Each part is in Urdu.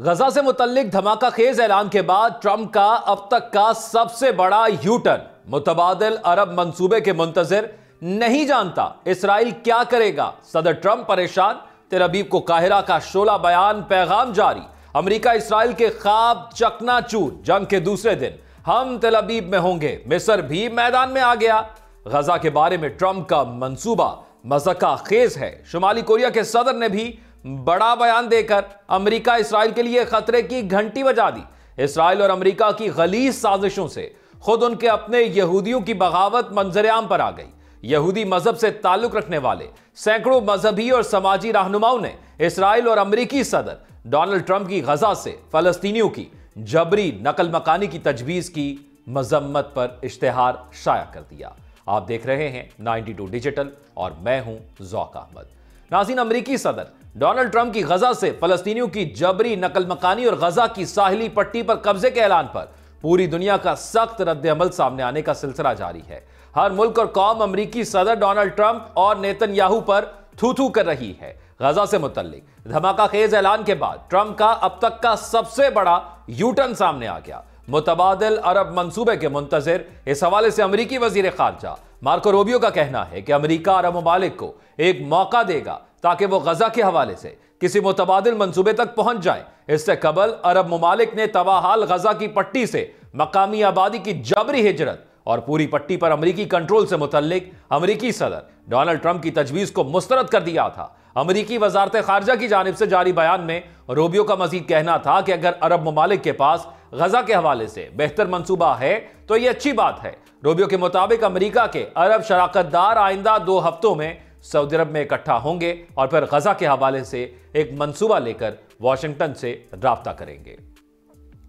غزہ سے متعلق دھماکہ خیز اعلان کے بعد ٹرمپ کا اب تک کا سب سے بڑا یو ٹرن، متبادل عرب منصوبے کے منتظر نہیں جانتا اسرائیل کیا کرے گا۔ صدر ٹرمپ پریشان، تل ابیب کو قاہرہ کا شعلہ بیان پیغام جاری۔ امریکہ اسرائیل کے خواب چکنا چور، جنگ کے دوسرے دن ہم تل ابیب میں ہوں گے، مصر بھی میدان میں آ گیا۔ غزہ کے بارے میں ٹرمپ کا منصوبہ مذاق خیز ہے۔ شمالی کوریا کے صدر نے بھی بڑا بیان دے کر امریکہ اسرائیل کے لیے خطرے کی گھنٹی بجا دی۔ اسرائیل اور امریکہ کی غلیظ سازشوں سے خود ان کے اپنے یہودیوں کی بغاوت منظر عام پر آ گئی۔ یہودی مذہب سے تعلق رکھنے والے سینکڑوں مذہبی اور سماجی رہنماؤں نے اسرائیل اور امریکی صدر ڈونلڈ ٹرمپ کی غزہ سے فلسطینیوں کی جبری نقل مکانی کی تجویز کی مذمت پر اشتہار شائع کر دیا۔ آپ دیکھ رہے ہیں 92 ڈیجیٹل اور میں ہوں ذوق احمد۔ ناظرین، امریکی صدر ڈونلڈ ٹرمپ کی غزہ سے فلسطینیوں کی جبری نقل مکانی اور غزہ کی ساحلی پٹی پر قبضے کے اعلان پر پوری دنیا کا سخت رد عمل سامنے آنے کا سلسلہ جاری ہے۔ ہر ملک اور قوم امریکی صدر ڈونلڈ ٹرمپ اور نیتن یاہو پر تھو تھو کر رہی ہے۔ غزہ سے متعلق دھماکہ خیز اعلان کے بعد ٹرمپ کا اب تک کا سب سے بڑا یو ٹرن سامنے آ گیا۔ متبادل عرب منصوبے کے منتظر اس حوالے سے امریکی وزیر خارجہ مارکو روبیو کا کہنا ہے کہ امریکہ عرب ممالک کو ایک موقع دے گا تاکہ وہ غزہ کے حوالے سے کسی متبادل منصوبے تک پہنچ جائیں۔ اس سے قبل عرب ممالک نے تواحال غزہ کی پٹی سے مقامی آبادی کی جبری ہجرت اور پوری پٹی پر امریکی کنٹرول سے متعلق امریکی صدر ڈونلڈ ٹرمپ کی تجویز کو مسترد کر دیا تھا۔ امریکی وزارت خارجہ کی جانب سے جاری بیان میں روبیو کا مزید کہنا تھا کہ اگر عرب ممالک کے پاس غزہ کے حوالے سے بہتر منصوبہ ہے تو یہ اچھی بات ہے۔ روبیو کے مطابق امریکہ کے عرب شراکت دار آئندہ 2 ہفتوں میں سعودی عرب میں اکٹھا ہوں گے اور پھر غزہ کے حوالے سے ایک منصوبہ لے کر واشنگٹن سے رابطہ کریں گے۔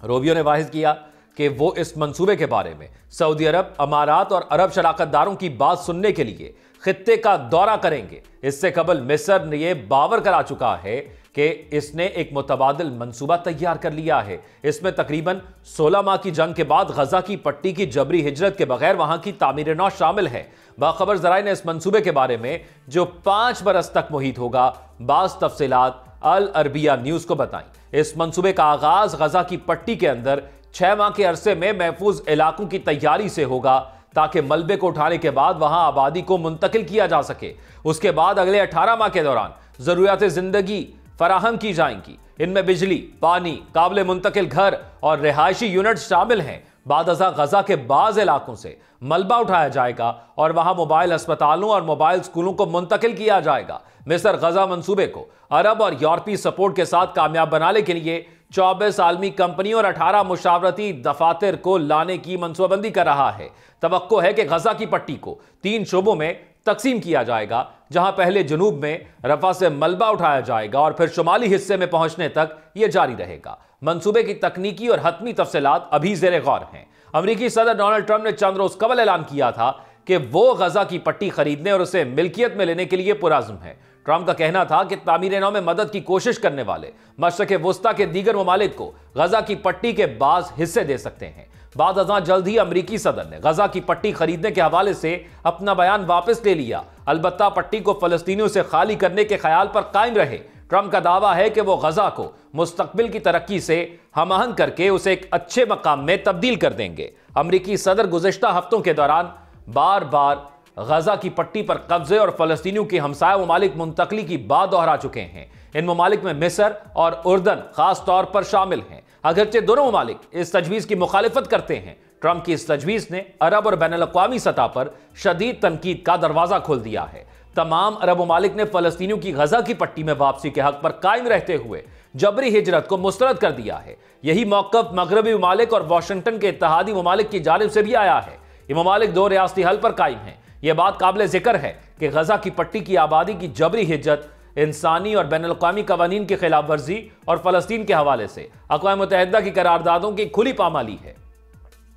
روبیو نے واضح کیا کہ وہ اس منصوبے کے بارے میں سعودی عرب، امارات اور عرب شراکت داروں کی بات سننے کے لیے خطے کا دورہ کریں گے۔ اس سے قبل مصر نے یہ باور کرا چکا ہے کہ اس نے ایک متبادل منصوبہ تیار کر لیا ہے۔ اس میں تقریباً 16 ماہ کی جنگ کے بعد غزہ کی پٹی کی جبری ہجرت کے بغیر وہاں کی تعمیر نو شامل ہے۔ باخبر ذرائع نے اس منصوبے کے بارے میں جو 5 برس تک محیط ہوگا، بعض تفصیلات العربیہ نیوز کو بتائیں۔ اس منصوبے کا آغاز غزہ کی پٹی کے اندر 6 ماہ کے عرصے میں محفوظ علاقوں کی تیاری سے ہوگا تاکہ ملبے کو اٹھانے کے بعد وہاں آبادی کو منتقل کیا جا سکے۔ اس کے بعد اگلے 18 ماہ کے دوران ضروریات زندگی فراہم کی جائیں گی۔ ان میں بجلی، پانی، قابل منتقل گھر اور رہائشی یونٹ شامل ہیں۔ بعد ازاں غزہ کے بعض علاقوں سے ملبہ اٹھایا جائے گا اور وہاں موبائل ہسپتالوں اور موبائل سکولوں کو منتقل کیا جائے گا۔ مصر غزہ منصوبے کو عرب اور یورپی سپورٹ کے ساتھ کامیاب بنانے کے لیے 24 عالمی کمپنیوں اور 18 مشاورتی دفاتر کو لانے کی منصوبہ بندی کر رہا ہے۔ توقع ہے کہ غزہ کی پٹی کو 3 شعبوں میں تقسیم کیا جائے گا، جہاں پہلے جنوب میں رفح سے ملبہ اٹھایا جائے گا اور پھر شمالی حصے میں پہنچنے تک یہ جاری رہے گا۔ منصوبے کی تکنیکی اور حتمی تفصیلات ابھی زیر غور ہیں۔ امریکی صدر ڈونلڈ ٹرمپ نے چند روز قبل اعلان کیا تھا کہ وہ غزہ کی پٹی خریدنے اور اسے ملکیت میں لینے کے لیے پرعزم ہے۔ ٹرمپ کا کہنا تھا کہ تعمیر نو میں مدد کی کوشش کرنے والے مشرق وسطیٰ کے دیگر ممالک کو غزہ کی پٹی کے بعض حصے دے سکتے ہیں۔ بعد ازاں جلد ہی امریکی صدر نے غزہ کی پٹی خریدنے کے حوالے سے اپنا بیان واپس لے لیا، البتہ پٹی کو فلسطینیوں سے خالی کرنے کے خیال پر قائم رہے۔ ٹرمپ کا دعویٰ ہے کہ وہ غزہ کو مستقبل کی ترقی سے ہم آہنگ کر کے اسے ایک اچھے مقام میں تبدیل کر دیں گے۔ امریکی صدر گزشتہ ہفتوں کے دوران بار بار غزہ کی پٹی پر قبضے اور فلسطینیوں کی ہمسایہ ممالک منتقلی کی بات دہرا چکے ہیں۔ ان ممالک میں مصر اور اردن خاص طور پر شامل ہیں۔ اگرچہ دونوں ممالک اس تجویز کی مخالفت کرتے ہیں، ٹرمپ کی اس تجویز نے عرب اور بین الاقوامی سطح پر شدید تنقید کا دروازہ کھول دیا ہے۔ تمام عرب ممالک نے فلسطینیوں کی غزہ کی پٹی میں واپسی کے حق پر قائم رہتے ہوئے جبری ہجرت کو مسترد کر دیا ہے۔ یہی موقف مغربی ممالک اور واشنگٹن کے اتحادی ممالک کی جانب سے بھی آیا ہے۔ یہ ممالک 2 ریاستی حل پر قائم ہیں۔ یہ بات قابل ذکر ہے کہ غزہ کی پٹی کی آبادی کی جبری ہجرت انسانی اور بین الاقوامی قوانین کی خلاف ورزی اور فلسطین کے حوالے سے اقوام متحدہ کی قراردادوں کی کھلی پامالی ہے۔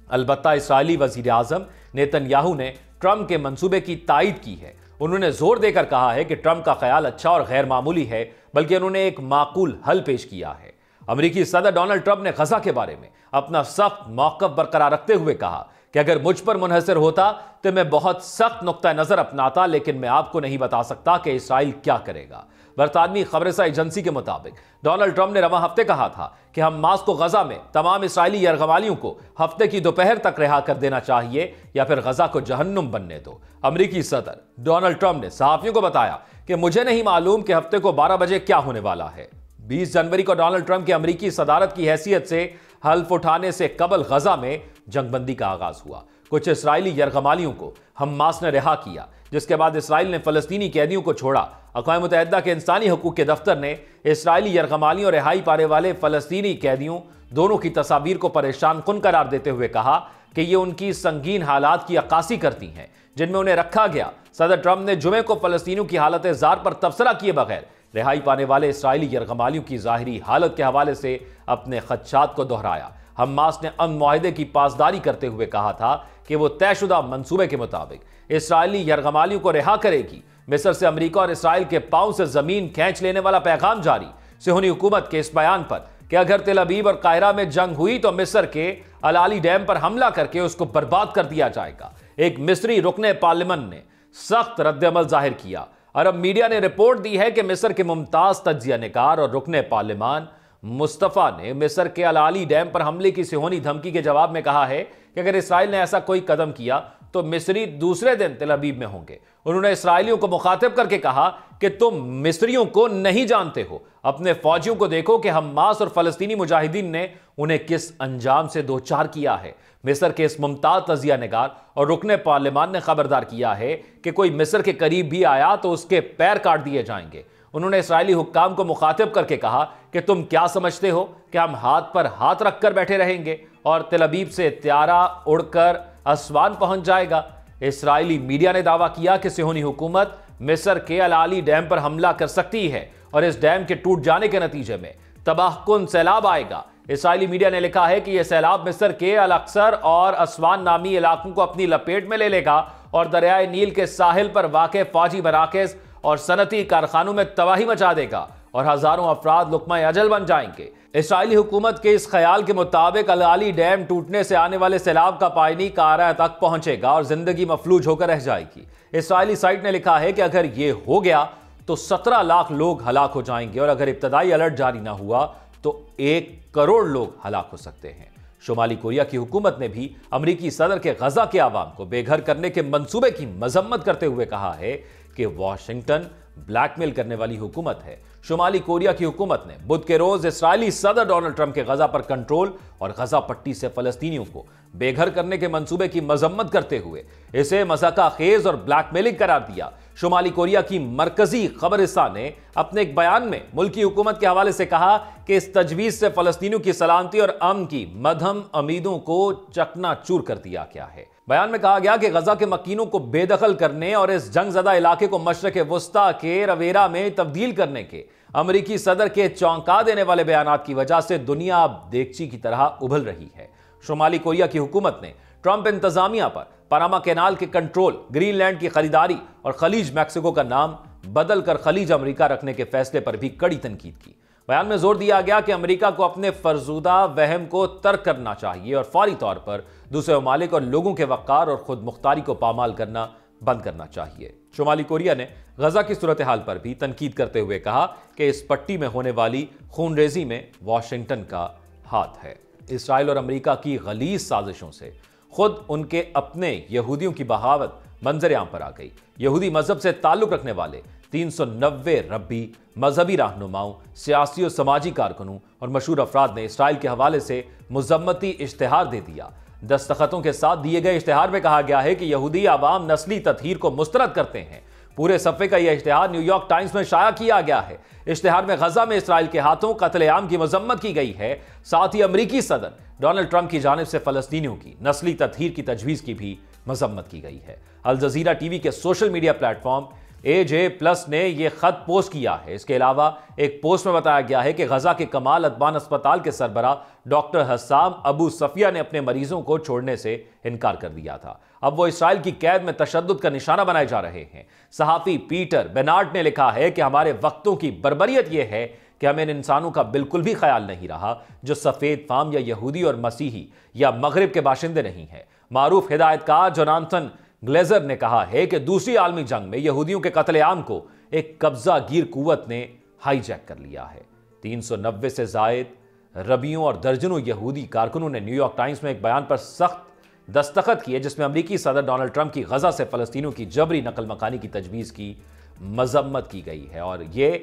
البتہ اسرائیلی وزیر اعظم نیتن یاہو نے ٹرمپ کے منصوبے کی تائید کی ہے۔ انہوں نے زور دے کر کہا ہے کہ ٹرمپ کا خیال اچھا اور غیر معمولی ہے، بلکہ انہوں نے ایک معقول حل پیش کیا ہے۔ امریکی صدر ڈونلڈ ٹرمپ نے غزہ کے بارے میں اپنا سخت موقف برقرار رکھتے ہوئے کہا کہ اگر مجھ پر منحصر ہوتا تو میں بہت سخت نقطہ نظر اپناتا، لیکن میں آپ کو نہیں بتا سکتا کہ اسرائیل کیا کرے گا۔ برطانوی خبررساں ایجنسی کے مطابق ڈونلڈ ٹرمپ نے رواں ہفتے کہا تھا کہ حماس کو غزہ میں تمام اسرائیلی یرغمالیوں کو ہفتے کی دوپہر تک رہا کر دینا چاہیے یا پھر غزہ کو جہنم بننے دو۔ امریکی صدر ڈونلڈ ٹرمپ نے صحافیوں کو بتایا کہ مجھے نہیں معلوم کہ ہفتے کو 12 بجے کیا ہونے والا ہے۔ 20 جنوری کو ڈونلڈ ٹرمپ کی امریکی صدارت کی حیثیت سے حلف اٹھانے سے قبل غزہ میں جنگ بندی کا آغاز ہوا۔ کچھ اسرائیلی یرغمالیوں کو حماس نے رہا کیا، جس کے بعد اسرائیل نے فلسطینی قیدیوں کو چھوڑا۔ اقوام متحدہ کے انسانی حقوق کے دفتر نے اسرائیلی یرغمالیوں اور رہائی پانے والے فلسطینی قیدیوں دونوں کی تصاویر کو پریشان کن قرار دیتے ہوئے کہا کہ یہ ان کی سنگین حالات کی عکاسی کرتی ہیں جن میں انہیں رکھا گیا۔ صدر ٹرمپ نے جمعے کو فلسطینیوں کی حالت زار پر تبصرہ کیے بغیر رہائی پانے والے اسرائیلی یرغمالیوں کی ظاہری حالت کے حوالے سے اپنے خدشات کو دہرایا۔ حماس نے امن معاہدے کی پاسداری کرتے ہوئے کہا تھا کہ وہ طے شدہ منصوبے کے مطابق اسرائیلی یرغمالیوں کو رہا کرے گی۔ مصر سے امریکہ اور اسرائیل کے پاؤں سے زمین کھینچ لینے والا پیغام جاری۔ صہیونی حکومت کے اس بیان پر کہ اگر تل ابیب اور قاہرہ میں جنگ ہوئی تو مصر کے العلی ڈیم پر حملہ کر کے اس کو برباد کر دیا جائے گا، ایک مصری رکن پارلیمنٹ نے سخت رد عمل ظاہر کیا۔ عرب میڈیا نے رپورٹ دی ہے کہ مصر کے ممتاز تجزیہ نگار اور رکن پارلیمان مصطفیٰ نے مصر کے العلی ڈیم پر حملے کی صہیونی دھمکی کے جواب میں کہا ہے کہ اگر اسرائیل نے ایسا کوئی قدم کیا تو مصری دوسرے دن تل ابیب میں ہوں گے۔ انہوں نے اسرائیلیوں کو مخاطب کر کے کہا کہ تم مصریوں کو نہیں جانتے ہو، اپنے فوجیوں کو دیکھو کہ حماس اور فلسطینی مجاہدین نے انہیں کس انجام سے دوچار کیا ہے۔ مصر کے اس ممتاز تجزیہ نگار اور رکن پارلیمان نے خبردار کیا ہے کہ کوئی مصر کے قریب بھی آیا تو اس کے پیر کاٹ دیے جائیں گے۔ انہوں نے اسرائیلی حکام کو مخاطب کر کے کہا کہ تم کیا سمجھتے ہو کہ ہم ہاتھ پر ہاتھ رکھ کر بیٹھے رہیں گے اور تل ابیب سے طیارہ اڑ کر اسوان پہنچ جائے گا۔ اسرائیلی میڈیا نے دعویٰ کیا کہ صہیونی حکومت مصر کے العلی ڈیم پر حملہ کر سکتی ہے اور اس ڈیم کے ٹوٹ جانے کے نتیجے میں تباہ کن سیلاب آئے گا۔ اسرائیلی میڈیا نے لکھا ہے کہ یہ سیلاب مصر کے الاقصر اور اسوان نامی علاقوں کو اپنی لپیٹ میں لے لے گا اور دریائے نیل کے ساحل پر واقع فوجی مراکز اور صنعتی کارخانوں میں تباہی مچا دے گا اور ہزاروں افراد لقمہ اجل بن جائیں گے۔ اسرائیلی حکومت کے اس خیال کے مطابق العلی ڈیم ٹوٹنے سے آنے والے سیلاب کا پانی قاہرہ تک پہنچے گا اور زندگی مفلوج ہو کر رہ جائے گی۔ اسرائیلی سائٹ نے لکھا ہے کہ اگر یہ ہو گیا تو 17 لاکھ لوگ ہلاک ہو جائیں گے اور اگر ابتدائی الرٹ جاری نہ ہوا تو 1 کروڑ لوگ ہلاک ہو سکتے ہیں۔ شمالی کوریا کی حکومت نے بھی امریکی صدر کے غزہ کے عوام کو بے گھر کرنے کے منصوبے کی مذمت کرتے ہوئے کہا ہے کہ واشنگٹن بلیک میل کرنے والی حکومت ہے۔ شمالی کوریا کی حکومت نے بدھ کے روز اسرائیلی صدر ڈونلڈ ٹرمپ کے غزہ پر کنٹرول اور غزہ پٹی سے فلسطینیوں کو بے گھر کرنے کے منصوبے کی مذمت کرتے ہوئے اسے مذاقہ خیز اور بلیک میلنگ قرار دیا۔ شمالی کوریا کی مرکزی خبررساں نے اپنے ایک بیان میں ملکی حکومت کے حوالے سے کہا کہ اس تجویز سے فلسطینیوں کی سلامتی اور امن کی مدھم امیدوں کو چکنا چور کر دیا گیا ہے۔ بیان میں کہا گیا کہ غزہ کے مکینوں کو بے دخل کرنے اور اس جنگ زدہ علاقے کو مشرق وسطیٰ کے رویرا میں تبدیل کرنے کے امریکی صدر کے چونکا دینے والے بیانات کی وجہ سے دنیا اب دیگچی کی طرح ابل رہی ہے۔ شمالی کوریا کی حکومت نے ٹرمپ انتظامیہ پر پاناما کینال کے کنٹرول، گرین لینڈ کی خریداری اور خلیج میکسیکو کا نام بدل کر خلیج امریکہ رکھنے کے فیصلے پر بھی کڑی تنقید کی۔ بیان میں زور دیا گیا کہ امریکہ کو اپنے فرزودہ وہم کو ترک کرنا چاہیے اور فوری طور پر دوسرے ممالک اور لوگوں کے وقار اور خود مختاری کو پامال کرنا بند کرنا چاہیے۔ شمالی کوریا نے غزہ کی صورتحال پر بھی تنقید کرتے ہوئے کہا کہ اس پٹی میں ہونے والی خون ریزی میں واشنگٹن کا ہاتھ ہے۔ اسرائیل اور امریکہ کی غلیظ سازشوں سے خود ان کے اپنے یہودیوں کی بغاوت منظر عام پر آ گئی۔ یہودی مذہب سے تعلق رکھنے والے 390 ربی، مذہبی رہنماؤں، سیاسی اور سماجی کارکنوں اور مشہور افراد نے اسرائیل کے حوالے سے مذمتی اشتہار دے دیا۔ دستخطوں کے ساتھ دیے گئے اشتہار میں کہا گیا ہے کہ یہودی عوام نسلی تطہیر کو مسترد کرتے ہیں۔ پورے صفحے کا یہ اشتہار نیو یارک ٹائمز میں شائع کیا گیا ہے۔ اشتہار میں غزہ میں اسرائیل کے ہاتھوں قتل عام کی مذمت کی گئی ہے، ساتھ ہی امریکی صدر ڈونلڈ ٹرمپ کی جانب سے فلسطینیوں کی نسلی تطہیر کی تجویز کی بھی مذمت کی گئی ہے۔ الجزیرہ ٹی وی کے social media plate form AJ+ نے یہ خط پوسٹ کیا ہے۔ اس کے علاوہ ایک پوسٹ میں بتایا گیا ہے کہ غزہ کے کمال ادبان اسپتال کے سربراہ ڈاکٹر حسام ابو صفیہ نے اپنے مریضوں کو چھوڑنے سے انکار کر دیا تھا۔ اب وہ اسرائیل کی قید میں تشدد کا نشانہ بنائے جا رہے ہیں۔ صحافی پیٹر بینارڈ نے لکھا ہے کہ ہمارے وقتوں کی بربریت یہ ہے کہ ہمیں ان انسانوں کا بالکل بھی خیال نہیں رہا جو سفید فام یا یہودی اور مسیحی یا مغرب کے باشندے نہیں ہیں۔ معروف ہدایت کار جوناتھن گلیزر نے کہا ہے کہ دوسری عالمی جنگ میں یہودیوں کے قتل عام کو ایک قبضہ گیر قوت نے ہائی جیک کر لیا ہے۔ 390 سے زائد ربیوں اور درجنوں یہودی کارکنوں نے نیو یارک ٹائمز میں ایک بیان پر سخت دستخط کیے جس میں امریکی صدر ڈونلڈ ٹرمپ کی غزہ سے فلسطینیوں کی جبری نقل مکانی کی تجویز کی مذمت کی گئی ہے، اور یہ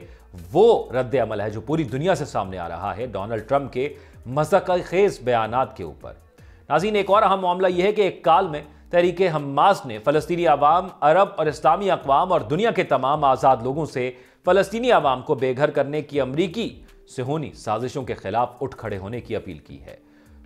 وہ رد عمل ہے جو پوری دنیا سے سامنے آ رہا ہے ڈونلڈ ٹرمپ کے مذاق خیز بیانات کے اوپر۔ ناظرین، ایک اور اہم معاملہ یہ ہے کہ ایک کال میں تحریک حماس نے فلسطینی عوام، عرب اور اسلامی اقوام اور دنیا کے تمام آزاد لوگوں سے فلسطینی عوام کو بے گھر کرنے کی امریکی صہیونی سازشوں کے خلاف اٹھ کھڑے ہونے کی اپیل کی ہے۔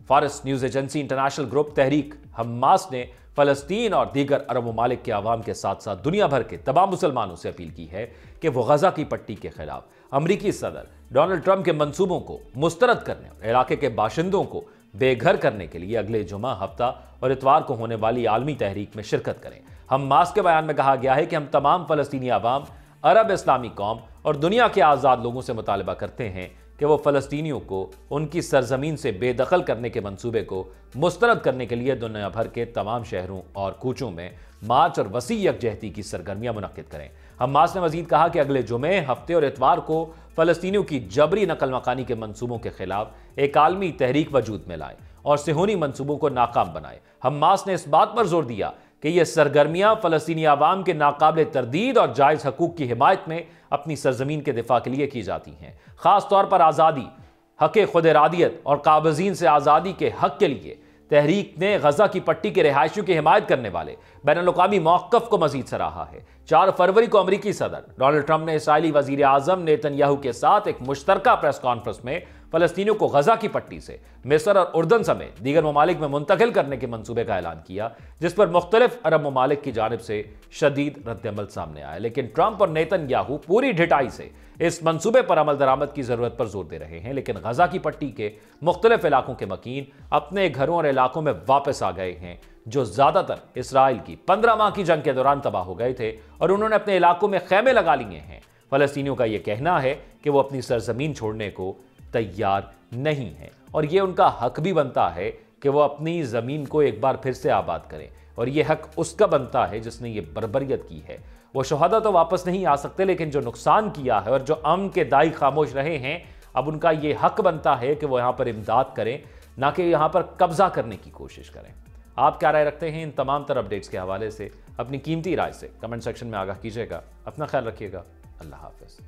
فارس نیوز ایجنسی انٹرنیشنل گروپ تحریک حماس نے فلسطین اور دیگر عرب ممالک کے عوام کے ساتھ ساتھ دنیا بھر کے تمام مسلمانوں سے اپیل کی ہے کہ وہ غزہ کی پٹی کے خلاف امریکی صدر ڈونلڈ ٹرمپ کے منصوبوں کو مسترد کرنے اور علاقے کے باشندوں کو بے گھر کرنے کے لیے اگلے جمعہ، ہفتہ اور اتوار کو ہونے والی عالمی تحریک میں شرکت کریں۔ حماس کے بیان میں کہا گیا ہے کہ ہم تمام فلسطینی عوام، عرب اسلامی قوم اور دنیا کے آزاد لوگوں سے مطالبہ کرتے ہیں کہ وہ فلسطینیوں کو ان کی سرزمین سے بے دخل کرنے کے منصوبے کو مسترد کرنے کے لیے دنیا بھر کے تمام شہروں اور کوچوں میں مارچ اور وسیع یکجہتی کی سرگرمیاں منعقد کریں۔ حماس نے مزید کہا کہ اگلے جمعے، ہفتے اور اتوار کو فلسطینیوں کی جبری نقل مکانی کے منصوبوں کے خلاف ایک عالمی تحریک وجود میں لائے اور صہیونی منصوبوں کو ناکام بنائے۔ حماس نے اس بات پر زور دیا کہ یہ سرگرمیاں فلسطینی عوام کے ناقابل تردید اور جائز حقوق کی حمایت میں اپنی سرزمین کے دفاع کے لیے کی جاتی ہیں، خاص طور پر آزادی، حق خود ارادیت اور قابضین سے آزادی کے حق کے لیے۔ تحریک نے غزہ کی پٹی کے رہائشیوں کی حمایت کرنے والے بین الاقوامی موقف کو مزید سراہا ہے۔ 4 فروری کو امریکی صدر ڈونلڈ ٹرمپ نے اسرائیلی وزیر اعظم نیتن یاہو کے ساتھ ایک مشترکہ پریس کانفرنس میں فلسطینیوں کو غزہ کی پٹی سے مصر اور اردن سمیت دیگر ممالک میں منتقل کرنے کے منصوبے کا اعلان کیا، جس پر مختلف عرب ممالک کی جانب سے شدید رد عمل سامنے آیا، لیکن ٹرمپ اور نیتن یاہو پوری ڈھٹائی سے اس منصوبے پر عمل درآمد کی ضرورت پر زور دے رہے ہیں، لیکن غزہ کی پٹی کے مختلف علاقوں کے مکین اپنے گھروں اور علاقوں میں واپس آ گئے ہیں جو زیادہ تر اسرائیل کی 15 ماہ کی جنگ کے دوران تباہ ہو گئے تھے، اور انہوں نے اپنے علاقوں میں خیمے لگا لیے ہیں۔ فلسطینیوں کا یہ کہنا ہے کہ وہ اپنی سرزمین چھوڑنے کو تیار نہیں ہیں، اور یہ ان کا حق بھی بنتا ہے کہ وہ اپنی زمین کو ایک بار پھر سے آباد کریں، اور یہ حق اس کا بنتا ہے جس نے یہ بربریت کی ہے۔ وہ شہداء تو واپس نہیں آ سکتے، لیکن جو نقصان کیا ہے اور جو امن کے دائی خاموش رہے ہیں، اب ان کا یہ حق بنتا ہے کہ وہ یہاں پر امداد کریں، نہ کہ یہاں پر قبضہ کرنے کی کوشش کریں۔ آپ کیا رائے رکھتے ہیں ان تمام تر اپڈیٹس کے حوالے سے؟ اپنی قیمتی رائے سے کمنٹ سیکشن میں آگاہ کیجیے گا۔ اپنا خیال رکھیے گا۔ اللہ حافظ۔